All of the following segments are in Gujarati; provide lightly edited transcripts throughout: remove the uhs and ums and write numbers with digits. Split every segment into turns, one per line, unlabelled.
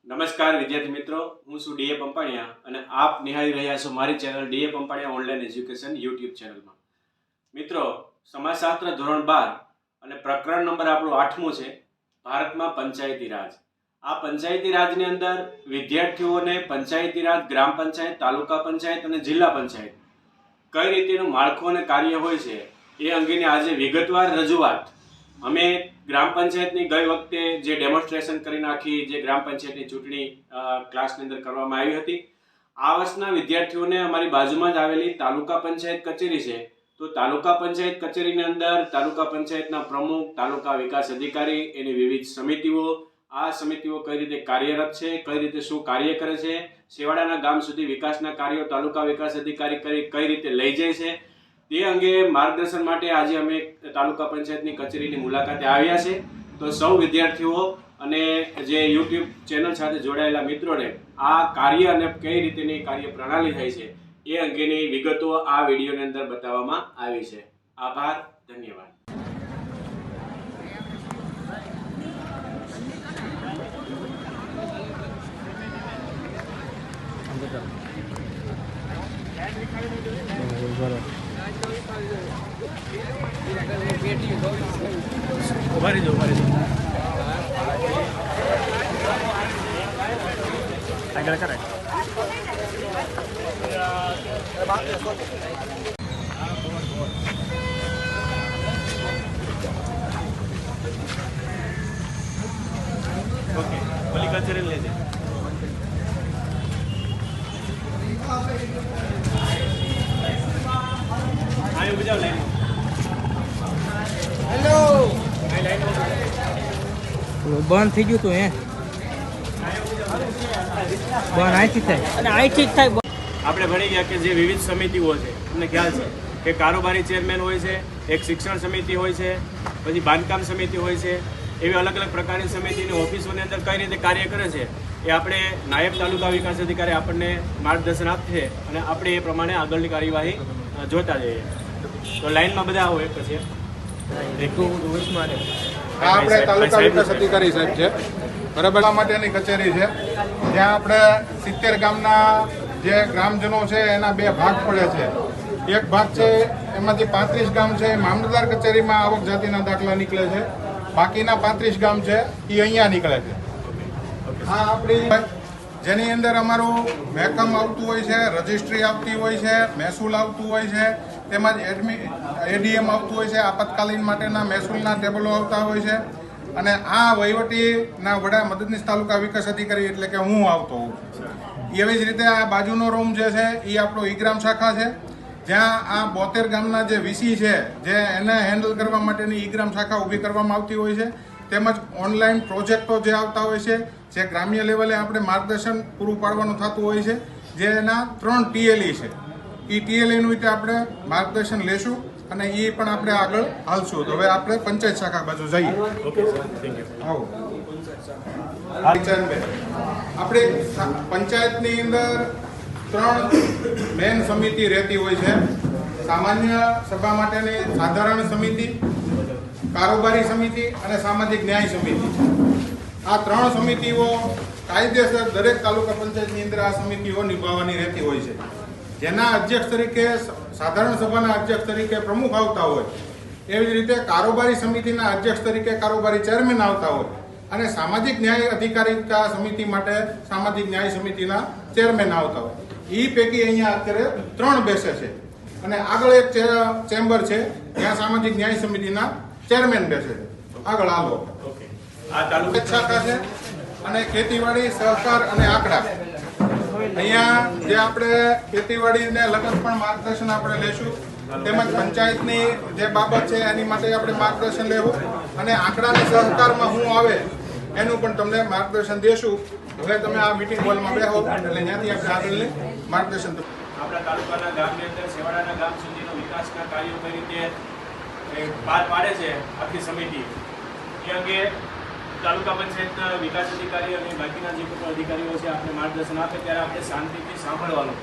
નમસ્કાર વિદ્યાર્થી મિત્રો, હું છું ડીએ પંપાણિયા અને આપ નિહાળી રહ્યા છો મારી channel D A Pampaniya online education YouTube ચેનલમાં. મિત્રો, સમાજશાસ્ત્ર ધોરણ 12 અને પ્રકરણ નંબર આપણું 8મું છે, ભારતમાં પંચાયતી રાજ. આ પંચાયતી રાજની અંદર વિદ્યાર્થીઓને પંચાયતી રાજ, ગ્રામ પંચાયત, તાલુકા પંચાયત અને જિલ્લા પંચાયત કઈ રીતેનું માળખું અને કાર્ય હોય છે એ અંગેની આજે વિગતવાર રજૂઆત અમે ગ્રામ પંચાયતની ગઈ વખતે જે ડેમોન્સ્ટ્રેશન કરી નાખી, જે ગ્રામ પંચાયતની ચૂંટણી ક્લાસની અંદર કરવામાં આવી હતી, આ વર્ષના વિદ્યાર્થીઓને અમારી બાજુમાં જ આવેલી તાલુકા પંચાયત કચેરી છે, તો તાલુકા પંચાયત કચેરીની અંદર તાલુકા પંચાયતના પ્રમુખ, તાલુકા વિકાસ અધિકારી, એની વિવિધ સમિતિઓ, આ સમિતિઓ કઈ રીતે કાર્યરત છે, કઈ રીતે શું કાર્ય કરે છે, છેવાડાના ગામ સુધી વિકાસના કાર્યો તાલુકા વિકાસ અધિકારી કઈ રીતે લઈ જાય છે, તે અંગે માર્ગદર્શન માટે આજે અમે તાલુકા પંચાયતની કચેરીની મુલાકાતે આવ્યા છે. તો સૌ વિદ્યાર્થીઓ અને જે યુટ્યુબ ચેનલ સાથે જોડાયેલા મિત્રોને આ કાર્ય અને કઈ રીતેની કાર્ય પ્રણાલી થાય છે એ અંગેની વિગતો આ વિડીયોની અંદર બતાવવામાં આવી છે. આભાર, ધન્યવાદ. ઉભારી જાઓ આગળ કરાય. ઓકે, ઓલી કચેરી લેજે. આયો બજાવ લાઈન.
હેલો, બંધ થઈ ગયું તું હે? બંધ અહીંથી થાય અને અહીંથી જ થાય.
આપણે ભણી ગયા કે જે વિવિધ સમિતિઓ છે, તમને ખ્યાલ છે કે કારોબારી ચેરમેન હોય છે, એક શિક્ષણ સમિતિ હોય છે, પછી બાંધકામ સમિતિ હોય છે, એવી અલગ અલગ પ્રકારની સમિતિની ઓફિસોની અંદર કઈ રીતે કાર્ય કરે છે એ આપણે નાયબ તાલુકા વિકાસ અધિકારી આપણને માર્ગદર્શન આપશે અને આપણે એ પ્રમાણે આગળની કાર્યવાહી જોતા જઈએ. તો લાઈનમાં બધા હોય પછી
આપણે તાલુકા વિકાસ અધિકારી સાહેબ છે, બરાબર માટેની કચેરી છે, જ્યાં આપણે 70 ગામના જે ગ્રામજનો છે એના બે ભાગ પડે છે. એક ભાગ છે એમાંથી 35 ગામ છે મામલતદાર કચેરીમાં આવક જાતિના દાખલા નીકળે છે, બાકીના 35 ગામ છે એ અહીંયા નીકળે છે. આ આપણી જેની અંદર અમારું મહેકમ આવતું હોય છે, રજિસ્ટ્રી આવતી હોય છે, મહેસૂલ આવતું હોય છે, તેમજ એડીએમ આવતું હોય છે, આપતકાલીન માટેના મહેસૂલના ટેબલો આવતા હોય છે, અને આ વહીવટીના વડા મદદનીશ તાલુકા વિકાસ અધિકારી એટલે કે હું આવતો હોઉં છું. એવી જ રીતે આ બાજુનો રૂમ જે છે એ આપણો ઈ-ગ્રામ શાખા છે, જ્યાં આ 72 ગામના જે વીસી છે જે એને હેન્ડલ કરવા માટેની ઈ-ગ્રામ શાખા ઊભી કરવામાં આવતી હોય છે, તેમજ ઓનલાઈન પ્રોજેક્ટો જે આવતા હોય છે, જે ગ્રામ્ય લેવલે આપણે માર્ગદર્શન પૂરું પાડવાનું થતું હોય છે, જે એના 3 ટીએલઈ છે. એ ટીએલઈનું રીતે આપણે માર્ગદર્શન લેશું અને એ પણ આપણે આગળ હાલશું. તો હવે આપણે પંચાયત શાખા બાજુ જઈએ. આવો આપણે પંચાયતની અંદર 3 મેન સમિતિ રહેતી હોય છે. સામાન્ય સભા માટેની સાધારણ સમિતિ, કારોબારી સમિતિ અને સામાજિક ન્યાય સમિતિ. આ 3 સમિતિઓ કાયદેસર દરેક તાલુકા પંચાયતની અંદર આ સમિતિઓ નિભાવવાની રહેતી હોય છે. જેના અધ્યક્ષ તરીકે સાધારણ સભાના અધ્યક્ષ તરીકે પ્રમુખ આવતા હોય, એવી જ રીતે કારોબારી સમિતિના અધ્યક્ષ તરીકે કારોબારી ચેરમેન આવતા હોય, અને સામાજિક ન્યાય અધિકારીતા સમિતિ માટે સામાજિક ન્યાય સમિતિના ચેરમેન આવતા હોય. એ પૈકી અહીંયા અત્યારે 3 બેસે છે, અને આગળ એક ચેમ્બર છે જ્યાં સામાજિક ન્યાય સમિતિના ચેરમેન બેસે છે. આગળ હાલો.
આ તાલુકા
શાખા છે અને ખેતીવાડી, સહકાર અને આંકડા. અહીંયા જે આપણે ખેતીવાડીને લગત પણ માર્ગદર્શન આપણે લેશું, તેમજ પંચાયતની જે બાબત છે એની માટે આપણે માર્ગદર્શન લેવું, અને આંકડાને સહકારમાં શું આવે એનું પણ તમને માર્ગદર્શન દેશું. હવે તમે આ મીટિંગ હોલમાં બેહો એટલે ત્યાંથી આપણે આગળની માર્ગદર્શન.
આપણા તાલુકાના ગામની અંદર છેવાડાના ગામ સુધીનો વિકાસના કાર્યો કઈ રીતે પાર પાડે છે આખી સમિતિ, એ અંગે તાલુકા પંચાયતના વિકાસ અધિકારી અને બાકીના જે કોઈ અધિકારીઓ છે આપણે માર્ગદર્શન આપે ત્યારે આપણે શાંતિથી સાંભળવાનું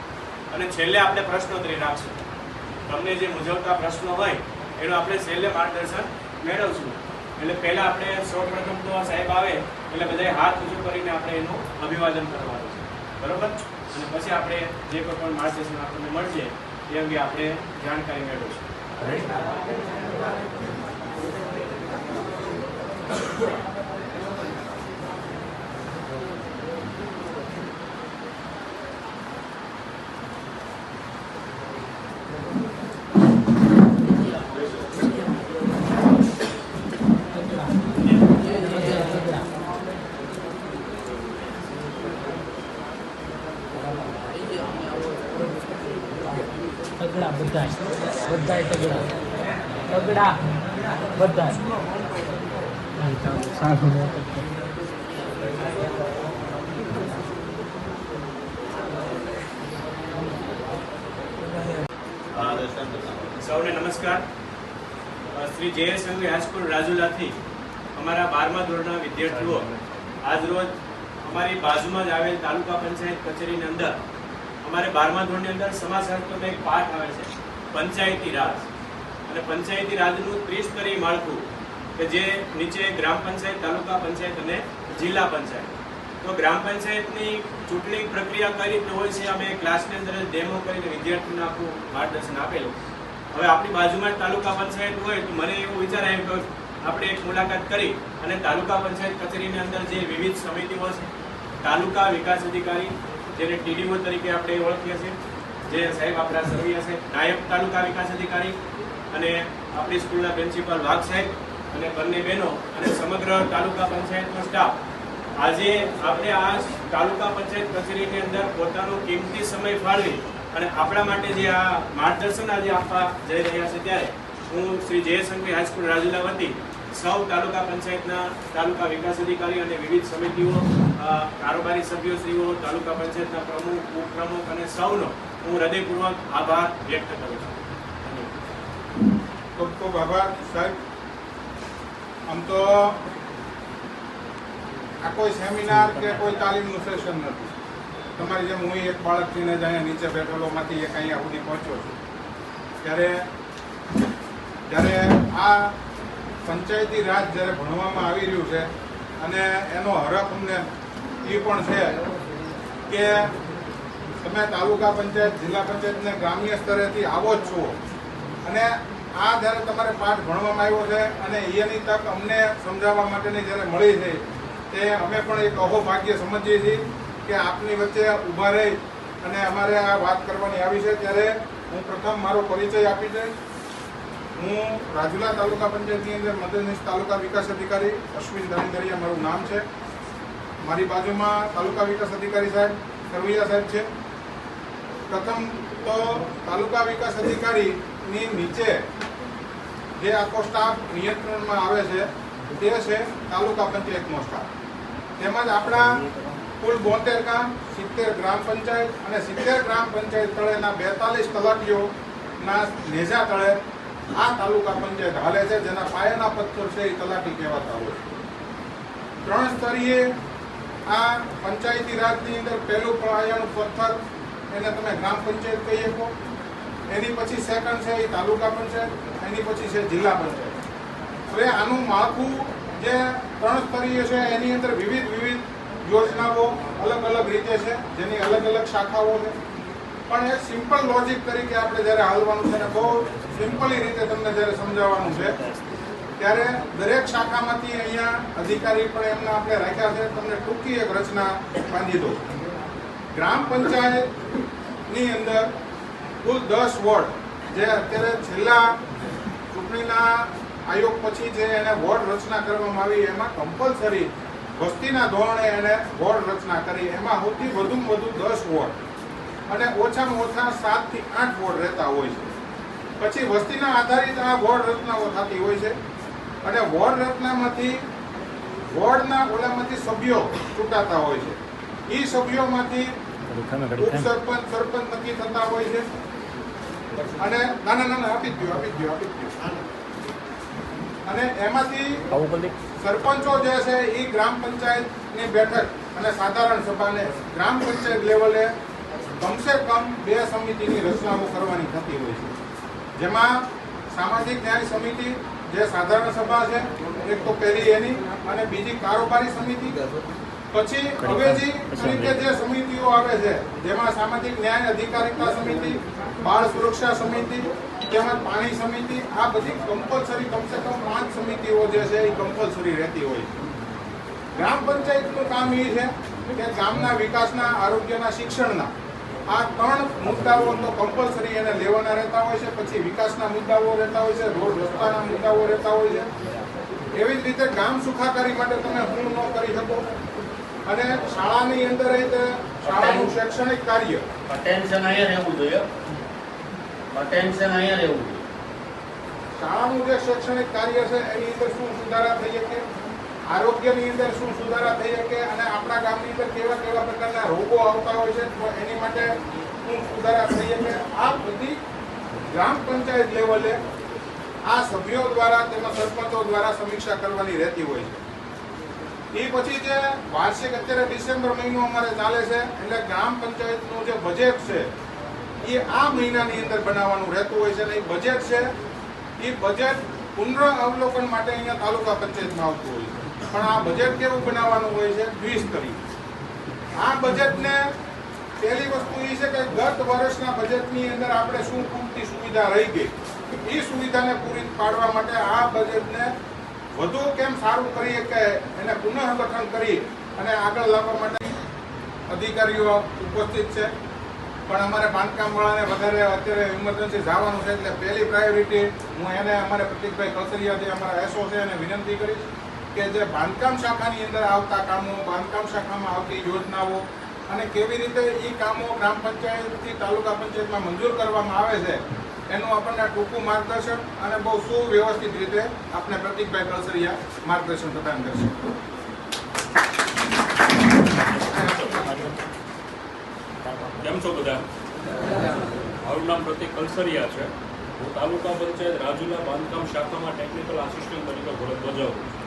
અને છેલ્લે આપણે પ્રશ્નોત્તરી રાખશું. તમને જે મૂંઝવતા પ્રશ્નો હોય એનું આપણે છેલ્લે માર્ગદર્શન મેળવશું. એટલે પહેલા આપણે સૌપ્રથમ તો આ સાહેબ આવે એટલે બધાએ હાથ ઊંચો કરીને આપણે એનું અભિવાદન કરવાનું છે, બરોબર? અને પછી આપણે જે કોઈ પણ માર્ગદર્શન આપણને મળશે એ અંગે આપણે જાણકારી મેળવીશું.
તગડા બધાય તગડા બધાય સારું.
સૌને નમસ્કાર. શ્રી જે.એસ. સંઘવી હાઈસ્કૂલ રાજુલાથી અમારા 12મા ધોરણના વિદ્યાર્થીઓ આજરોજ અમારી બાજુમાં જ આવેલ તાલુકા પંચાયત કચેરીની અંદર અમારે 12મા ધોરણની અંદર સમાજશાસ્ત્રનો એક પાઠ આવે છે પંચાયતી રાજ. અને પંચાયતી રાજનું ત્રિસ્તરીય માળખું કે જે નીચે ગ્રામ પંચાયત, તાલુકા પંચાયત અને જિલ્લા પંચાયત. તો ગ્રામ પંચાયતની ચૂંટણી પ્રક્રિયા કઈ રીતે હોય છે અમે ક્લાસની અંદર ડેમો કરીને વિદ્યાર્થીઓને આખું માર્ગદર્શન આપેલું. હવે આપણી બાજુમાં તાલુકા પંચાયત હોય તો મને એવો વિચાર આવ્યો કે આપણે એક મુલાકાત કરી અને તાલુકા પંચાયત કચેરીની અંદર જે વિવિધ સમિતિઓ છે, તાલુકા વિકાસ અધિકારી જેને ટીડીઓ તરીકે આપણે ઓળખીએ છીએ, જે સાહેબ આપણા સરવૈયા સાહેબ, નાયબ તાલુકા વિકાસ અધિકારી અને આપણી સ્કૂલના પ્રિન્સિપાલ વાઘ સાહેબ અને બંને બહેનો અને સમગ્ર તાલુકા પંચાયતનો સ્ટાફ આજે આપણે આ તાલુકા પંચાયત કચેરીની અંદર પોતાનો કિંમતી સમય ફાળવી અને આપણા માટે જે આ માર્ગદર્શન આજે આપવા જઈ રહ્યા છે ત્યારે હું શ્રી જે.એસ. સંઘવી હાઈસ્કૂલ રાજુલા વતી સૌ તાલુકા પંચાયતના તાલુકા વિકાસ અધિકારી અને વિવિધ સમિતિઓ, કારોબારી સભ્યોશ્રીઓ, તાલુકા પંચાયતના પ્રમુખ, ઉપપ્રમુખ અને સૌનો હું હૃદયપૂર્વક આભાર વ્યક્ત કરું છું.
ખૂબ ખૂબ આભાર સાહેબ. આમ તો આ કોઈ સેમિનાર કે કોઈ તાલીમનું સેશન નથી. તમારી જેમ હું એક બાળકથી જ અહીંયા નીચે બેઠેલોમાંથી એક અહીંયા સુધી પહોંચ્યો છું. જ્યારે આ પંચાયતી રાજ જ્યારે ભણવામાં આવી રહ્યું છે અને એનો હરખ અમને એ પણ છે કે તમે તાલુકા પંચાયત, જિલ્લા પંચાયત ને ગ્રામ્ય સ્તરેથી આવો જ છો અને આ જ્યારે તમારે પાઠ ભણવામાં આવ્યો છે અને એની તક અમને સમજાવવા માટેની જ્યારે મળી છે તે અમે પણ એક અહોભાગ્ય સમજીએ છીએ કે આપની વચ્ચે ઊભા રહી અને અમારે આ વાત કરવાની આવી છે. ત્યારે હું પ્રથમ મારો પરિચય આપી દઈશ. હું રાજુલા તાલુકા પંચાયતની અંદર મદદનીશ તાલુકા વિકાસ અધિકારી અશ્વિન દાણીદરિયા મારું નામ છે. મારી બાજુમાં તાલુકા વિકાસ અધિકારી સાહેબ સરવૈયા સાહેબ છે. પ્રથમ તો તાલુકા વિકાસ અધિકારીની નીચે જે આખો સ્ટાફ નિયંત્રણમાં આવે છે તે છે તાલુકા પંચાયતનો સ્ટાફ. તેમજ આપણા કુલ 72 ગામ, 70 ગ્રામ પંચાયત અને 70 ગ્રામ પંચાયત તળેના 42 તલાટીઓના નેજા તળે આ તાલુકા પંચાયત હાલે છે, જેના પાયાના પથ્થર છે એ તલાટી કહેવાતા હોય છે. 3 સ્તરીય આ પંચાયતી રાજની અંદર પહેલું પાયાનું પથ્થર એને તમે ગ્રામ પંચાયત કહી શકો. એની પછી સેકન્ડ છે એ તાલુકા પંચાયત, એની પછી છે જિલ્લા પંચાયત. હવે આનું માળખું જે 3 સ્તરીય છે એની અંદર વિવિધ યોજનાઓ અલગ અલગ રીતે છે, જેની અલગ અલગ શાખાઓ છે. પણ એક સિમ્પલ લોજિક તરીકે આપણે જ્યારે હાલવાનું છે અને બહુ સિમ્પલી રીતે તમને જ્યારે સમજાવવાનું છે ત્યારે દરેક શાખામાંથી અહીંયા અધિકારી પણ એમના આપણે રાખ્યા છે. તમને ટૂંકી એક રચના બાંધી દો. ગ્રામ પંચાયતની અંદર કુલ 10 વોર્ડ, જે અત્યારે છેલ્લા ચૂંટણીના આયોગ પછી જે એને વોર્ડ રચના કરવામાં આવી એમાં કમ્પલસરી વસ્તીના ધોરણે એને વોર્ડ રચના કરી. એમાં સૌથી વધુમાં વધુ 10 વોર્ડ અને ઓછામાં ઓછા 7 થી 8 વોર્ડ રહેતા હોય છે. પછી વસ્તીના આધારિત આ વોર્ડ રચનાઓ થતી હોય છે અને વોર્ડ રચનામાંથી વોર્ડના ઓલામાંથી સભ્યો ચૂંટાતા હોય છે. એ સભ્યોમાંથી ઉપસરપંચ, સરપંચ નક્કી થતા હોય છે અને નાના આપી જ ગયો અને એમાંથી સરપંચો જે છે એ ગ્રામ પંચાયતની બેઠક અને સાધારણ સભાને ગ્રામ પંચાયત લેવલે કમસે કમ 2 સમિતિની રચનાઓ કરવાની થતી હોય છે, જેમાં સામાજિક ન્યાય સમિતિ જે સાધારણ સભા છે એક તો પહેલી એની અને બીજી કારોબારી સમિતિ, પછી અવેજી તરીકે જે સમિતિઓ આવે છે જેમાં સામાજિક ન્યાય અધિકારીતા સમિતિ, બાળ સુરક્ષા સમિતિ તેમજ પાણી સમિતિ, આ બધી કમ્પલસરી કમસે કમ 5 સમિતિઓ જે છે એ કમ્પલસરી રહેતી હોય છે. ગ્રામ પંચાયતનું કામ એ છે કે ગામના વિકાસના, આરોગ્યના, શિક્ષણના આ 3 મુદ્દાઓ તો કમ્પલસરી એને લેવાના રહેતા હોય છે. પછી વિકાસના મુદ્દાઓ રહેતા હોય છે, રોડ રસ્તાના મુદ્દાઓ રહેતા હોય છે. એવી જ રીતે ગામ સુખાકારી માટે તમે હું ન કરી શકો અને શાળાની અંદર શાળાનું શૈક્ષણિક કાર્ય
અટેન્શન અહીંયા રહેવું જોઈએ.
શાળાનું જે શૈક્ષણિક કાર્ય છે એની અંદર શું સુધારા થઈ શકે, આરોગ્યની અંદર શું સુધારા થઈ શકે અને આપણા ગામની અંદર કેવા કેવા પ્રકારના રોગો આવતા હોય છે તો એની માટે શું સુધારા થઈ શકે, આ બધી ગ્રામ પંચાયત લેવલે આ સભ્યો દ્વારા તેમજ સરપંચો દ્વારા સમીક્ષા કરવાની રહેતી હોય છે. એ પછી જે વાર્ષિક અત્યારે ડિસેમ્બર મહિનો અમારે ચાલે છે એટલે ગ્રામ પંચાયતનું જે બજેટ છે એ આ મહિનાની અંદર બનાવવાનું રહેતું હોય છે અને એ બજેટ છે એ બજેટ પુનઃ અવલોકન માટે અહીંયા તાલુકા પંચાયતમાં આવતું હોય છે. પણ આ બજેટ કેવું બનાવવાનું હોય છે, દ્વિસ્તરીય. આ બજેટને પહેલી વસ્તુ એ છે કે ગત વર્ષના બજેટની અંદર આપણે શું પૂરતી સુવિધા રહી ગઈ એ સુવિધાને પૂરી પાડવા માટે આ બજેટને વધુ કેમ સારું કરી શકે એને પુનઃગઠન કરી અને આગળ લાવવા માટે અધિકારીઓ ઉપસ્થિત છે. પણ અમારે બાંધકામવાળાને વધારે અત્યારે ઇમરજન્સી જવાનું છે એટલે પહેલી પ્રાયોરિટી હું એને અમારે પ્રતિકભાઈ કલસરિયા જે અમારા એસઓ છે એને વિનંતી કરીશ કે જે બાંધકામ શાખાની અંદર આવતા કામો, બાંધકામ શાખામાં આવતી યોજનાઓ અને કેવી રીતે એ કામો ગ્રામ પંચાયતથી તાલુકા પંચાયતમાં મંજૂર કરવામાં આવે છે એનું આપણને ટૂંકું માર્ગદર્શન અને બહુ સુવ્યવસ્થિત રીતે આપણે પ્રતિકભાઈ કલસરિયા માર્ગદર્શન પ્રદાન કરશે.
કેમ છો બધા? મારું નામ પ્રતિક કલસરિયા છે. હું તાલુકા પંચાયત રાજુલા બાંધકામ શાખામાં ટેકનિકલ આસિસ્ટન્ટ તરીકે ફરજ બજાવું છું.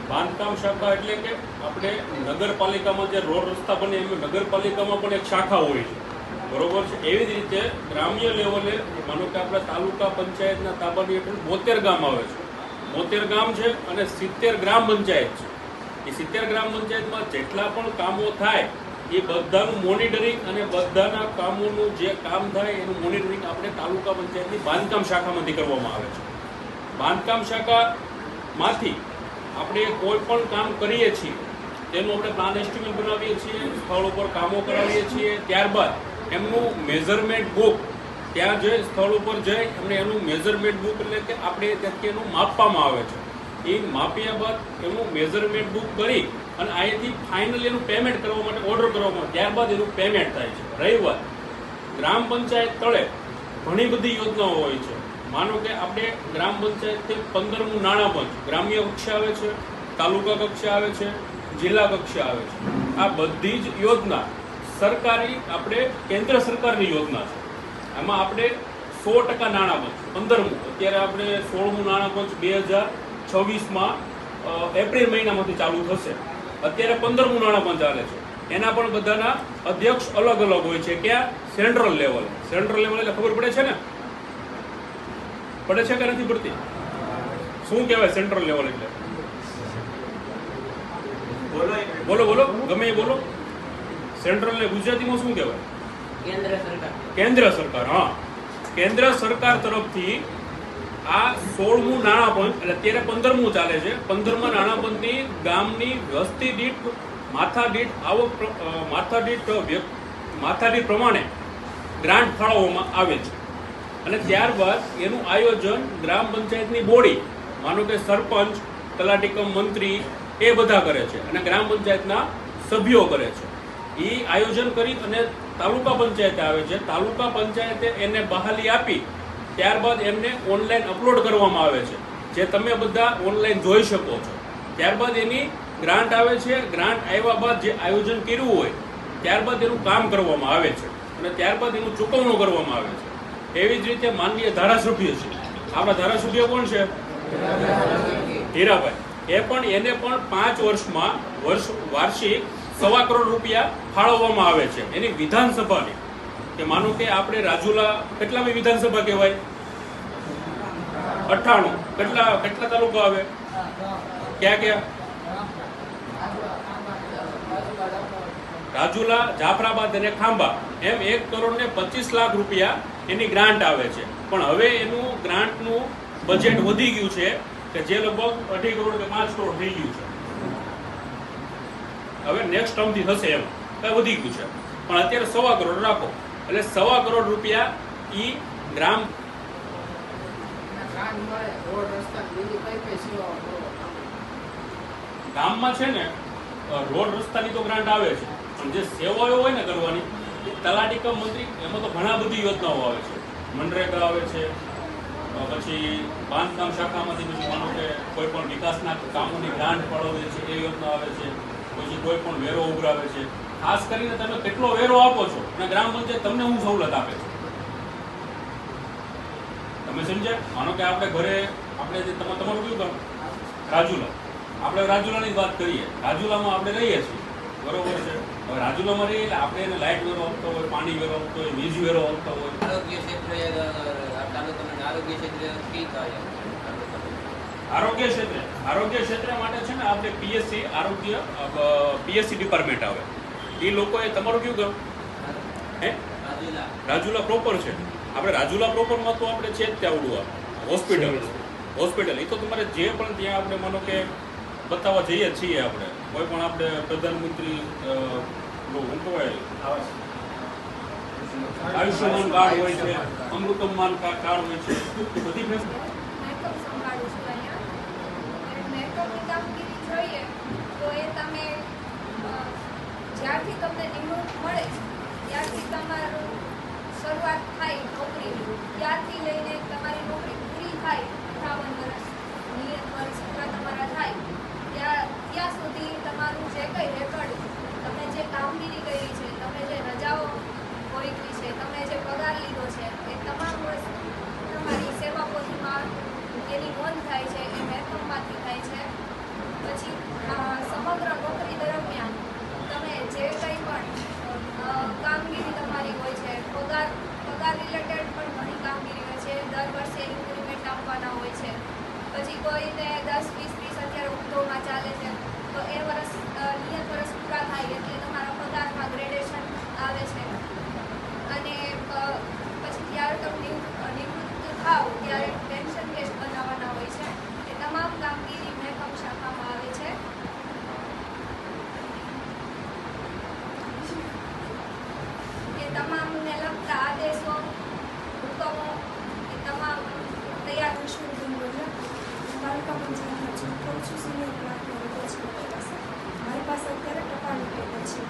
બાંધકામ શાખા એટલે કે આપણે નગરપાલિકામાં જે રોડ રસ્તા બને એમ નગરપાલિકામાં પણ એક શાખા હોય છે, બરોબર છે. એવી જ રીતે ગ્રામ્ય લેવલે માનો કે આપણા તાલુકા પંચાયતના તાબાની હેઠળ 72 ગામ આવે છે. 72 ગામ છે અને 70 ગ્રામ પંચાયત છે. એ 70 ગ્રામ પંચાયતમાં જેટલા પણ કામો થાય એ બધાનું મોનિટરિંગ અને બધાના કામોનું જે કામ થાય એનું મોનિટરિંગ આપણે તાલુકા પંચાયતની બાંધકામ શાખામાંથી કરવામાં આવે છે. બાંધકામ શાખામાંથી આપણે કોઈ પણ કામ કરીએ છીએ તેનું આપણે પ્લાન એસ્ટિમેટ બનાવીએ છીએ, સ્થળ ઉપર કામો કરાવીએ છીએ, ત્યારબાદ એમનું મેઝરમેન્ટ બુક ત્યાં જે સ્થળ ઉપર જઈ એમને એનું મેઝરમેન્ટ બુક એટલે કે આપણે ત્યાંથી એનું માપવામાં આવે છે. એ માપ્યા બાદ એનું મેઝરમેન્ટ બુક કરી અને અહીંથી ફાઇનલી એનું પેમેન્ટ કરવા માટે ઓર્ડર કરવામાં આવે, ત્યારબાદ એનું પેમેન્ટ થાય છે. રહી વાત ગ્રામ પંચાયત તળે ઘણી બધી યોજનાઓ હોય છે. માનો કે આપણે ગ્રામ પંચાયતથી 15મું નાણાં પંચ ગ્રામ્ય કક્ષા આવે છે, તાલુકા કક્ષા આવે છે, જિલ્લા કક્ષા આવે છે. આ બધી જ યોજના સરકારી આપણે કેન્દ્ર સરકારની યોજના છે. આમાં આપણે 100% નાણાં પંચ 15મું અત્યારે આપણે 16મું નાણાં પંચ 2026માં એપ્રિલ મહિનામાંથી ચાલુ થશે. અત્યારે 15મું નાણાં પંચ ચાલે છે. એના પણ બધાના અધ્યક્ષ અલગ અલગ હોય છે. ક્યાં? Central level. સેન્ટ્રલ લેવલ એટલે ખબર પડે છે ને? પડે છે કે નથી પડતી? શું કહેવાય સેન્ટ્રલ લેવલ એટલે? બોલો બોલો, ગમે એ બોલો. સેન્ટ્રલ ને ગુજરાતીમાં શું કહેવાય? કેન્દ્ર સરકાર. હા, કેન્દ્ર સરકાર તરફથી આ 16મું નાણાં પંચ એટલે અત્યારે 15મું ચાલે છે. 15મા નાણાં પંચની ગામની વસ્તી દીઠ માથાદીઠ આવક માથાદીઠ પ્રમાણે ગ્રાન્ટ ફાળવવામાં આવે છે. અને ત્યારબાદ એનું આયોજન ગ્રામ પંચાયતની બોડી માનો કે સરપંચ, તલાટીકમ મંત્રી એ બધા કરે છે અને ગ્રામ પંચાયતના સભ્યો કરે છે. એ આયોજન કરી અને તાલુકા પંચાયતે આવે છે. તાલુકા પંચાયતે એને બહાલી આપી ત્યારબાદ એમને ઓનલાઈન અપલોડ કરવામાં આવે છે, જે તમે બધા ઓનલાઈન જોઈ શકો છો. ત્યારબાદ એની ગ્રાન્ટ આવે છે. ગ્રાન્ટ આવ્યા બાદ જે આયોજન કર્યું હોય ત્યારબાદ એનું કામ કરવામાં આવે છે અને ત્યારબાદ એનું ચૂકવણું કરવામાં આવે છે. એવી જ રીતે માનનીય ધારાસભ્ય છે. આપણા ધારાસભ્ય કોણ છે? હીરાભાઈ. એને પણ 5 વર્ષમાં વાર્ષિક ₹1.25 કરોડ ફાળવવામાં આવે છે એની વિધાનસભાની. કે માનો કે આપણે રાજુલા કેટલામી વિધાનસભા કહેવાય? 98. કેટલા તાલુકા આવે? ક્યાં ક્યાં? રાજુલા, જાફરાબાદ અને ખાંભા એમ 1 કરોડ ને 25 લાખ રૂપિયા એની ગ્રાન્ટ આવે છે. પણ હવે એનું ગ્રાન્ટનું બજેટ વધી ગયું છે કે જે લગભગ 2.5 કરોડ કે 5 કરોડ થઈ ગયું છે. હવે નેક્સ્ટ ટર્મથી થશે એમ વધી ગયું છે. પણ અત્યારે 1.25 કરોડ રાખો એટલે 1.25 કરોડ રૂપિયા ઈ ગ્રામ ગામમાં છે ને રોડ રસ્તાની તો ગ્રાન્ટ આવે છે, પણ જે સેવાઓ હોય ને કરવાની એ તલાટી કમ મંત્રી એમાં તો ઘણા બધી યોજનાઓ આવે છે. મનરેગા આવે છે, પછી બાંધકામ શાખામાંથી પછી માનો કે કોઈ પણ વિકાસના કામોની ગ્રાન્ટ ફાળવે છે એ યોજના આવે છે. પછી કોઈ પણ વેરો ઉઘરાવે છે. ખાસ કરીને તમે કેટલો વેરો આપો છો અને ગ્રામ પંચાયત તમને શું સવલત આપે છે તમે સમજ્યા? માનો કે આપણે ઘરે આપણે જે તમારું કયું કામ રાજુલા, આપણે રાજુલાની જ વાત કરીએ. રાજુલામાં આપણે રહીએ છીએ, બરોબર છે. હવે રાજુલામાં રહીએ એટલે આપણે એને લાઇટ વેરો આપતો હોય, પાણી વેરો આપતો હોય, વીજ વેરો આપતો હોય.
આરોગ્ય ક્ષેત્રે આરોગ્ય ક્ષેત્રે ઠીક આવે.
આરોગ્ય ક્ષેત્ર માટે છે ને આપણે પીએસસી આરોગ્ય પીએસસી ડિપાર્ટમેન્ટ આવે. એ લોકોએ તમારું કયું ગામ? હે, રાજુલા પ્રોપર છે. આપણે રાજુલા પ્રોપરમાં તો આપણે છે જ ત્યાં ઉડવા હોસ્પિટલ એ તો તમારે જે પણ ત્યાં આપણે માનો કે બતાવવા જઈએ છીએ. આપણે કોઈ પણ આપણે પ્રધાનમંત્રી શું કહેવાય આયુષ્યમાન કાર્ડ હોય છે, અમૃતમાન કાર્ડ હોય છે, બધી
મેકઅપ સંભાળું છું અહીંયા. મેકઅપની કામગીરી જોઈએ તો એ તમે જ્યારથી તમને નિમણૂક મળે ત્યારથી તમારું શરૂઆત થાય નોકરીની, ત્યારથી લઈને તમારી નોકરી પૂરી થાય 58 વર્ષ નિયત વર્ષ પૂરા તમારા થાય ત્યાં સુધી તમારું જે કંઈ રેકોર્ડ, તમે જે કામગીરી કરી છે, તમે જે રજાઓ ભોગવી છે, તમે જે પગાર લીધો છે એ તમામ વર્ષ તમારી સેવા પોથીમાં એની નોંધ થાય છે. એ મહેકમમાંથી થાય છે. પછી સમગ્ર નોકરી દરમિયાન તમે જે કંઈ પણ કામગીરી તમારી હોય છે, પગાર રિલેટેડ પણ ઘણી કામગીરી હોય છે. દર વર્ષે ઇન્ક્રીમેન્ટ આપવાના હોય છે. પછી કોઈને 10, 20, 30 અત્યારે ઉદ્યોગમાં ચાલે છે તો એ વર્ષ નિયત વર્ષ પૂરા થાય એટલે તમારા પગારમાં ગ્રેડેશન આવે છે. અને પછી જ્યારે તમે નિવૃત્ત થાવ ત્યારે પેન્શન કેસ બનાવવાના હોય છે. એ તમામ કામગીરી મહેકમ શાખામાં આવે છે. એ તમામને લગતા આદેશો, હુકમો એ તમામ તૈયાર
તાલુકા પંચાયતમાં જોબ કરું છું. સિનિયર ક્લાર્કનો હોદ્દો છે મારી પાસે અત્યારે ટપાલનું પેપર છે.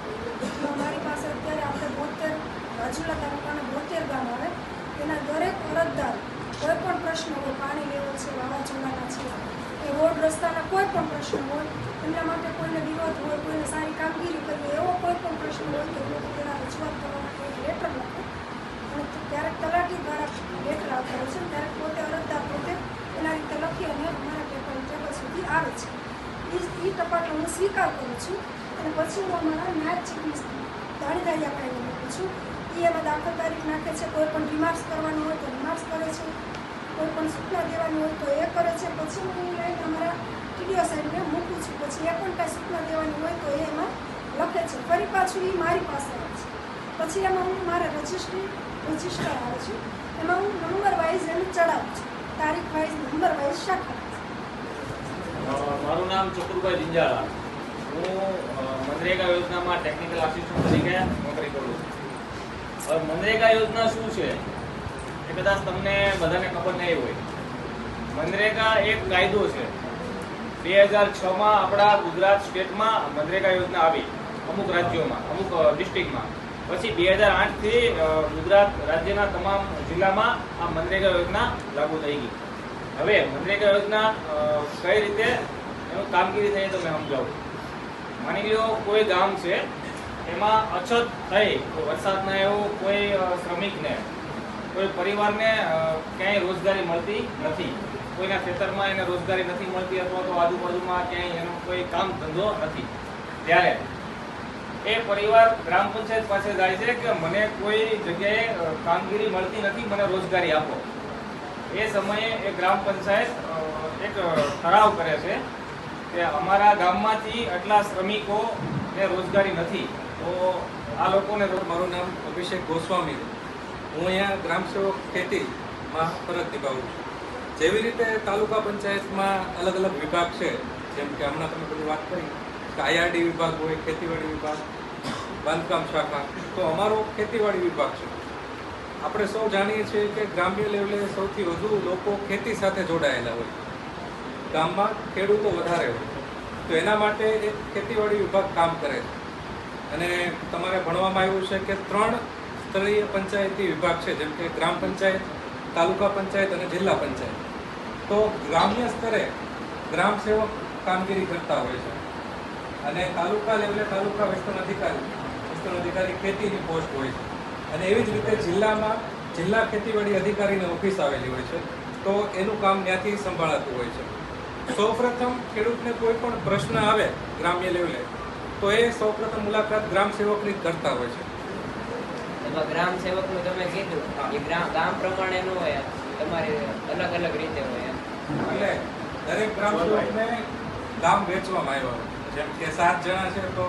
તો મારી પાસે અત્યારે આપણે 72 રાજુલા તાલુકાના 72 ગામ આવે. તેના દરેક અરજદાર કોઈ પણ પ્રશ્ન હોય, પાણી લેવો છે, વાવાઝોડાના છે, કે રોડ રસ્તાના કોઈ પણ પ્રશ્ન હોય, એમના માટે કોઈને વિરોધ હોય, કોઈને સારી કામગીરી કરવી, એવો કોઈ પણ પ્રશ્ન હોય તો એ લોકો તેના રજૂઆત કરવા માટે એક લેટર લખે અને ક્યારેક તલાટી દ્વારા લેટર આવતા હોય છે. ત્યારે પોતે અરજદાર પોતે એના રીતે લખી અને અમારા ટેબલ સુધી આવે છે. એ ટપાલનો હું સ્વીકાર કરું છું અને પછી હું અમારા નાયબ ચીફ મિનિસ્ટર દાણીદારિયા આપણે મૂકું છું. એ એમાં દાખલ તારીખ નાખે છે. કોઈ પણ રિમાર્ક્સ કરવાનું હોય તો રિમાર્ક્સ કરે છે, કોઈ પણ સૂચના દેવાની હોય તો એ કરે છે. પછી હું લઈને અમારા ટીડીઓ સાહેબને મૂકું છું. પછી એ પણ કાંઈ સૂચના દેવાની હોય તો એ એમાં લખે છે. ફરી પાછું એ મારી પાસે આવે છે. પછી એમાં હું મારે રજિસ્ટર આવે છે. એમાં હું નંબર વાઇઝ એને ચડાવું છું, તારીખ વાઇઝ નંબર વાઇઝ શાખા.
મારું નામ ચતુરભાઈ જિંજાળા. હું મનરેગા યોજનામાં ટેકનિકલ આસિસ્ટન્ટ તરીકે નોકરી કરું છું. હવે મનરેગા યોજના શું છે એ કદાચ તમને બધાને ખબર નહીં હોય. મનરેગા એક કાયદો છે. 2006માં આપણા ગુજરાત સ્ટેટમાં મનરેગા યોજના આવી, અમુક રાજ્યોમાં, અમુક ડિસ્ટ્રિક્ટમાં. પછી 2008થી ગુજરાત રાજ્યના તમામ જિલ્લામાં આ મનરેગા યોજના લાગુ થઈ ગઈ. હવે મનરેગા યોજના કઈ રીતે એનું કામગીરી થઈ તો મેં સમજાવું. માની લો કોઈ ગામ છે, એમાં અછત થઈ, વરસાદના એવું કોઈ શ્રમિકને, કોઈ પરિવારને ક્યાંય રોજગારી મળતી નથી, કોઈના ખેતરમાં એને રોજગારી નથી મળતી અથવા તો આજુબાજુમાં ક્યાંય એનો કોઈ કામ ધંધો નથી, ત્યારે એ પરિવાર ગ્રામ પંચાયત પાસે જાય છે કે મને કોઈ જગ્યાએ કામગીરી મળતી નથી, મને રોજગારી આપો. એ સમયે એ ગ્રામ પંચાયત એક ઠરાવ કરે છે કે અમારા ગામમાંથી આટલા શ્રમિકોને રોજગારી નથી, તો આ લોકોને
મારું નામ અભિષેક ગોસ્વામી છે. હું અહીંયા ગ્રામ સેવક ખેતીમાં ફરજ નિભાવું છું. જેવી રીતે તાલુકા પંચાયતમાં અલગ અલગ વિભાગ છે, જેમ કે હમણાં તમે બધી વાત કરી કે આઈઆરડી વિભાગ હોય, ખેતીવાડી વિભાગ, બાંધકામ શાખા, તો અમારો ખેતીવાડી વિભાગ છે. આપણે સૌ જાણીએ છીએ કે ગ્રામ્ય લેવલે સૌથી વધુ લોકો ખેતી સાથે જોડાયેલા હોય, ગામમાં ખેડૂતો વધારે હોય, તો એના માટે એક ખેતીવાડી વિભાગ કામ કરે છે. અને તમારે ભણવામાં આવ્યું છે કે 3 સ્તરીય પંચાયતી વિભાગ છે, જેમ કે ગ્રામ પંચાયત, તાલુકા પંચાયત અને જિલ્લા પંચાયત. તો ગ્રામ્ય સ્તરે ગ્રામ સેવક કામગીરી કરતા હોય છે અને તાલુકા લેવલે તાલુકા વિસ્તરણ અધિકારી ખેતીની પોસ્ટ હોય છે. અને એવી જ રીતે જિલ્લામાં જિલ્લા ખેતીવાડી અધિકારીની ઓફિસ આવેલી હોય છે, તો એનું કામ ત્યાંથી સંભાળાતું હોય છે. સૌપ્રથમ ખેડૂતને કોઈ પણ પ્રશ્ન આવે ગ્રામ્ય લેવલે, તો એ સૌપ્રથમ મુલાકાત ગ્રામ સેવકની કરતા હોય છે.
એમાં ગ્રામ સેવકનું તમે કીધું એ ગામ પ્રમાણેનું હોય, તમારે અલગ અલગ રીતે હોય એમ.
એટલે દરેક ગ્રામ સેવકને ગામ વેચવામાં આવ્યા હોય. જેમ કે 7 જણા છે તો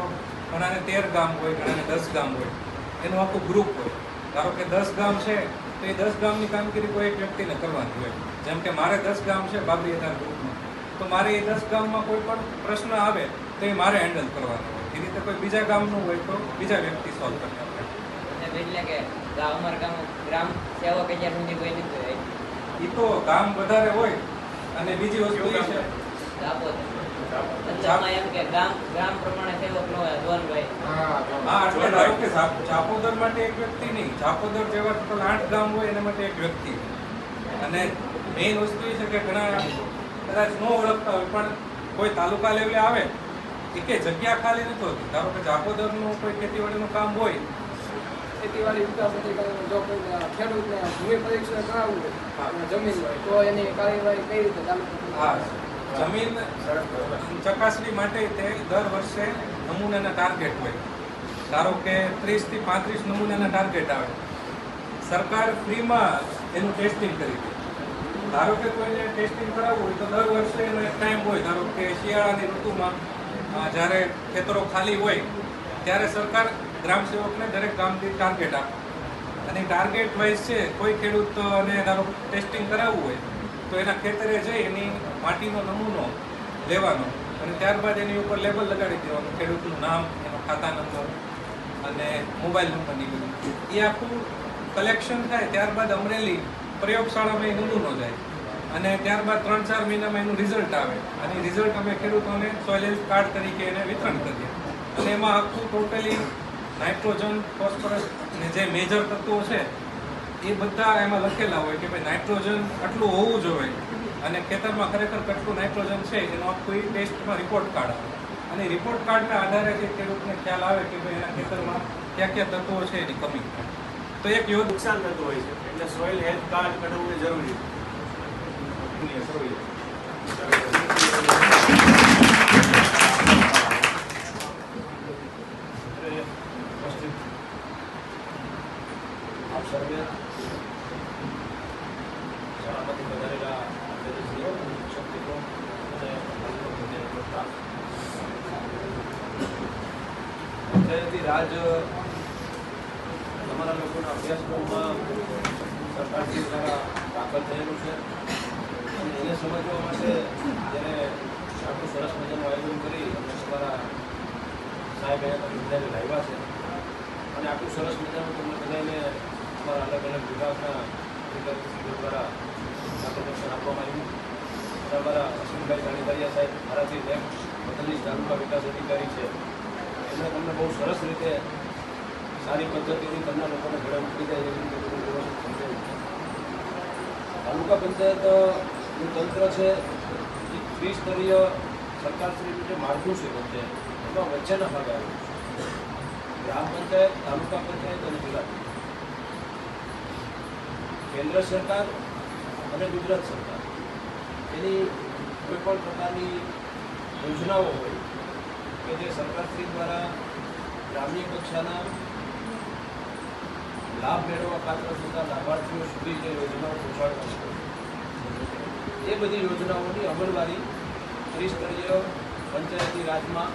ઘણાને 13 ગામ હોય, ઘણાને 10 ગામ હોય, એનું આખું ગ્રુપ હોય. ધારો કે 10 ગામ છે તો એ 10 ગામની કામગીરી કોઈ એક વ્યક્તિને કરવાની હોય. જેમ કે મારે 10 ગામ છે બાબરી આધાર ગ્રુપમાં, તો મારે એ 10 ગામમાં કોઈ પણ પ્રશ્ન આવે તો એ મારે હેન્ડલ કરવાનો હોય. એ રીતે કોઈ બીજા ગામનું હોય તો બીજા વ્યક્તિ સોલ્વ કરતા હોય.
એટલે કે અમારા ગામ ગ્રામ સેવક અત્યાર સુધી કોઈ નથી હોય.
એ તો ગામ વધારે હોય. અને બીજી વસ્તુ એ છે
ચાપોદર એમ કે ગામ પ્રમાણે સેવક નો હોય ધોનભાઈ.
હા, એટલે ધારો કે ચાપોદર માટે એક વ્યક્તિ નહીં, ચાપોદર જેવા ટોટલ 8 ગામ હોય એના માટે એક વ્યક્તિ. અને મેઇન વસ્તુ એ છે કે ઘણા કદાચ ન ઓળખતા હોય, પણ કોઈ તાલુકા લેવલે આવે એ કે જગ્યા ખાલી નથી હોતી. ધારો કે ચાપોદરનું કોઈ ખેતીવાડીનું કામ હોય,
ખેતીવાડી વિકાસ અધિકારીને જો કોઈ ખેડૂતને ભૂમિ પરીક્ષણ કરાવવું હોય જમીન હોય તો એની કાર્યવાહી કઈ રીતે ચાલુ?
હા, જમીન ચકાસણી માટે તે દર વર્ષે નમૂનાના ટાર્ગેટ હોય. ધારો કે 30 થી 35 નમૂનાના ટાર્ગેટ આવે. સરકાર ફ્રીમાં એનું ટેસ્ટિંગ કરી દે. ધારો કે કોઈને ટેસ્ટિંગ કરાવવું હોય તો દર વર્ષે એનો એક ટાઈમ હોય. ધારો કે શિયાળાની ઋતુમાં જ્યારે ખેતરો ખાલી હોય ત્યારે સરકાર ગ્રામ સેવકને દરેક ગામથી ટાર્ગેટ આપે. અને ટાર્ગેટ વાઇઝ છે કોઈ ખેડૂતને ધારો ટેસ્ટિંગ કરાવવું હોય તો એના ખેતરે જઈ એની માટીનો નમૂનો લેવાનો અને ત્યારબાદ એની ઉપર લેબલ લગાડી દેવાનું, ખેડૂતનું નામ, એનો ખાતા નંબર અને મોબાઈલ નંબરની બધું. એ આખું કલેક્શન થાય. ત્યારબાદ અમરેલી પ્રયોગશાળામાં એ નમૂનો જાય અને ત્યારબાદ 3-4 મહિનામાં એનું રિઝલ્ટ આવે. અને રિઝલ્ટ અમે ખેડૂતોને સોઇલ હેલ્થ કાર્ડ તરીકે એને વિતરણ કરીએ. અને એમાં આખું ટોટલી નાઇટ્રોજન, ફોસ્ફરસ ને જે મેજર તત્વો છે એ બધા એમાં લખેલા હોય કે ભાઈ નાઇટ્રોજન આટલું હોવું જોઈએ અને ખેતરમાં ખરેખર કેટલું નાઇટ્રોજન છે એનો આખું ટેસ્ટમાં રિપોર્ટ કાર્ડ આવે. અને રિપોર્ટ કાર્ડના આધારે જે ખેડૂતને ખ્યાલ આવે કે ભાઈ એના ખેતરમાં કયા કયા તત્વો છે એની કમી. તો એક
નુકસાન થતું હોય છે, એટલે સોઇલ હેલ્થ કાર્ડ કઢાવવું એ જરૂરી
આપ સર્વે શાળામાંથી વધારેલા વિદ્યાર્થીઓ, શિક્ષકો અને પંચાયતી રાજ તમારા લોકોના અભ્યાસક્રમમાં સરકારશ્રી દ્વારા દાખલ થયેલું છે અને એને સમજવા માટે જ્યારે આટલું સરસ મજાનું આયોજન કરી અને તમારા સાહેબ અહીંયા તમે બધાને લાવ્યા છે અને આટલું સરસ મજાનું તમને બધાને તમારા અલગ અલગ વિભાગના અધિકારીશ્રીઓ દ્વારા માર્ગદર્શન આપવામાં આવ્યું. અને અમારા અશ્વિનભાઈ જાણીદારિયા સાહેબ મારાથી બદલની તાલુકા વિકાસ અધિકારી છે, એમણે તમને બહુ સરસ રીતે સારી પદ્ધતિથી તમને લોકોને ઘરે મૂકી જાય એવી રીતે બધું વ્યવસ્થિત સમજાવ્યું છે. તાલુકા પંચાયતનું તંત્ર છે એ ત્રિસ્તરીય સરકારશ્રીનું જે માળખું છે પંચાયત એમાં વચ્ચેના ભાગ આવ્યો છે. ગ્રામ પંચાયત, તાલુકા પંચાયત અને જિલ્લા પંચાયત. કેન્દ્ર સરકાર અને ગુજરાત સરકાર એની કોઈ પણ પ્રકારની યોજનાઓ હોય કે જે સરકારશ્રી દ્વારા ગ્રામ્ય કક્ષાના લાભ મેળવવા પાત્ર થતા લાભાર્થીઓ સુધી જે યોજનાઓ પહોંચાડવાની હોય એ બધી યોજનાઓની અમલવારી ત્રિસ્તરીય પંચાયતી રાજમાં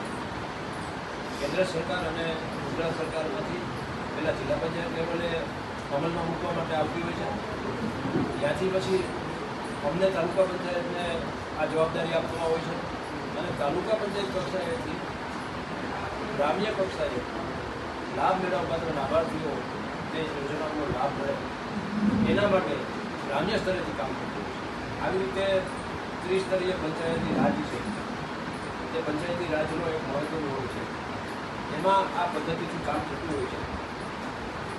કેન્દ્ર સરકાર અને ગુજરાત સરકારમાંથી પહેલાં જિલ્લા પંચાયત લેવલે અમલમાં મૂકવા માટે આવતી હોય છે. ત્યાંથી પછી અમને તાલુકા પંચાયતને આ જવાબદારી આપવામાં હોય છે અને તાલુકા પંચાયત કક્ષાએથી ગ્રામ્ય કક્ષાએ લાભ મેળવવા પાત્ર લાભાર્થીઓ તે યોજનાનો લાભ મળે એના માટે ગ્રામ્ય સ્તરેથી કામ કરતું હોય છે. આવી રીતે ત્રિસ્તરીય પંચાયતી રાજ છે તે પંચાયતી રાજનો એક મહત્વનો રોલ છે. એમાં આ પદ્ધતિથી કામ થતું હોય છે.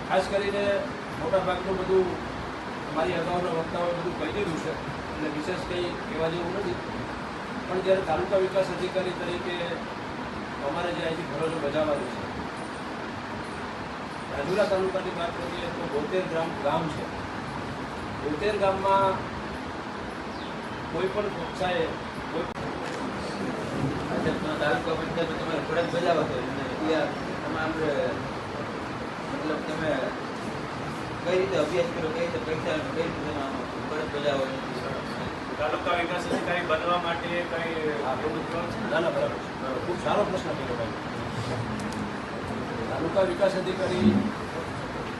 ખાસ કરીને મોટાભાગનું બધું મારી અગાઉના વક્તાઓએ બધું કહી દીધું છે એટલે વિશેષ કંઈ કહેવા જેવું નથી. પણ જ્યારે તાલુકા વિકાસ અધિકારી તરીકે અમારે જે અહીંથી ફરજો બજાવવાની છે, રાજુલા તાલુકાની વાત કરીએ તો 72 ગામ છે. 72 ગામમાં કોઈ પણ કક્ષાએ
તાલુકા પંચાયત તમારે ફરજ બજાવો છો ત્યાં તમારે મતલબ તમે કઈ રીતે અભ્યાસ કરો, કઈ રીતે પરીક્ષા કઈ રીતે તમે ફરજ બજાવો છો?
તાલુકા વિકાસ અધિકારી બનવા માટે કઈ એવું છે?
ના બરાબર છે. ખૂબ સારો પ્રશ્ન કર્યો ભાઈ. તાલુકા વિકાસ અધિકારી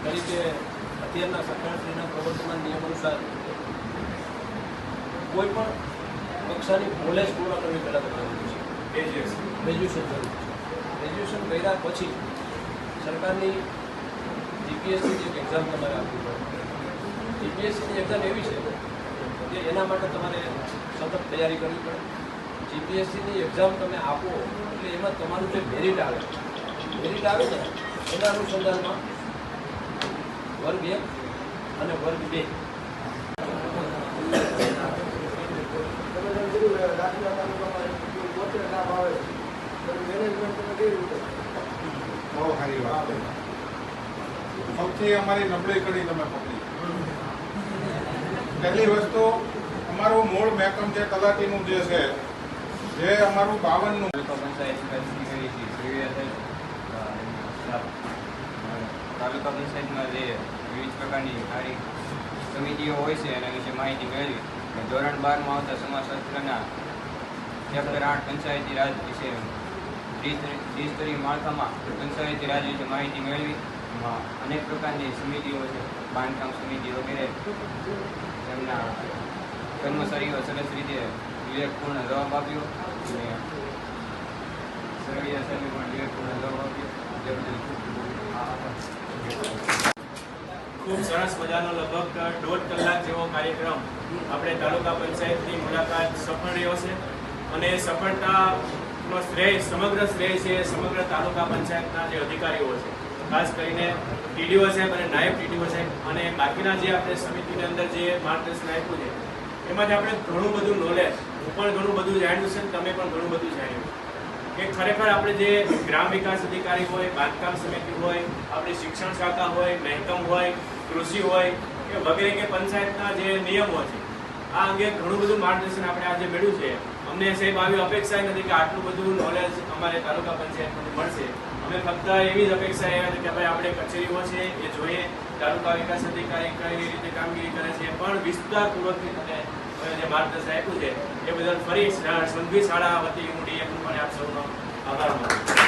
તરીકે અત્યારના સરકારશ્રીના પ્રવર્તમાન નિયમ અનુસાર કોઈ પણ કક્ષાની કોલેજ પૂર્ણ કરવી પહેલાં જરૂરી છે. ગ્રેજ્યુએશન જરૂરી છે. ગ્રેજ્યુએશન કર્યા પછી સરકારની જીપીએસસીની એક એક્ઝામ તમારે આપવી પડે. જીપીએસસીની એક્ઝામ એવી છે કે એના માટે તમારે સતત તૈયારી કરવી પડે. જીપીએસસીની એક્ઝામ તમે આપો એટલે એમાં તમારું જે મેરિટ આવે ને એના અનુસંધાનમાં વર્ગ 1 અને વર્ગ 2
બહુ સારી વાત. સૌથી અમારી નબળી કડી તમે પકડી. પહેલી વસ્તુ અમારું મૂળ મહેકમ જે તલાટીનું જે છે જે અમારું 52નું
તાલુકા પંચાયતમાં જે વિવિધ પ્રકારની સારી સમિતિઓ હોય છે એના વિશે માહિતી મેળવી. ધોરણ 12માં આવતા સમાજશાસ્ત્રના ચેપ્ટર 8 પંચાયતી રાજ વિશે ત્રિસ્તરીય માળખામાં પંચાયતી રાજ વિશે માહિતી મેળવી. એમાં અનેક પ્રકારની સમિતિઓ છે, બાંધકામ સમિતિ વગેરે. તેમના કર્મચારીઓ સરસ રીતે વિવેકપૂર્ણ જવાબ આપ્યો અને સરવૈયા સાહેબે પણ વિવેકપૂર્ણ જવાબ આપ્યો. જે બદલ
ખૂબ સરસ મજાનો લગભગ 1.5 કલાક જેવો કાર્યક્રમ આપણે તાલુકા પંચાયતની મુલાકાત સફળ રહ્યો છે અને સફળતાનો શ્રેય સમગ્ર છે સમગ્ર તાલુકા પંચાયતના જે અધિકારીઓ છે, ખાસ કરીને ટીડીઓ સાહેબ અને નાયબ ટીડીઓ સાહેબ અને બાકીના જે આપણે સમિતિની અંદર જે માર્ગદર્શન આપ્યું છે એમાંથી આપણે ઘણું બધું નોલેજ, હું પણ ઘણું બધું જાણ્યું છે, તમે પણ ઘણું બધું જાણ્યું કે ખરેખર આપણે જે ગ્રામ વિકાસ અધિકારી હોય, બાંધકામ સમિતિ હોય, આપણી શિક્ષણ શાખા હોય, મહેકમ હોય, કૃષિ હોય કે વગેરે કે પંચાયતના જે નિયમો છે આ અંગે ઘણું બધું માર્ગદર્શન આપણે આજે મેળવ્યું છે. અમને સાહેબ આવી અપેક્ષા નથી કે આટલું બધું નોલેજ અમારે તાલુકા પંચાયતમાંથી મળશે. અમે ફક્ત એવી જ અપેક્ષા એ હતી કે ભાઈ આપણે કચેરીઓ છે એ જોઈએ, તાલુકા વિકાસ અધિકારી કઈ રીતે કામગીરી કરે છે, પણ વિસ્તારપૂર્વકની તમે જે માર્ગદર્શન આપ્યું છે એ બદલ ફરી સંઘવી શાળા વતી હું ડીએમ પણ આપ સૌનો આભાર માનું છું.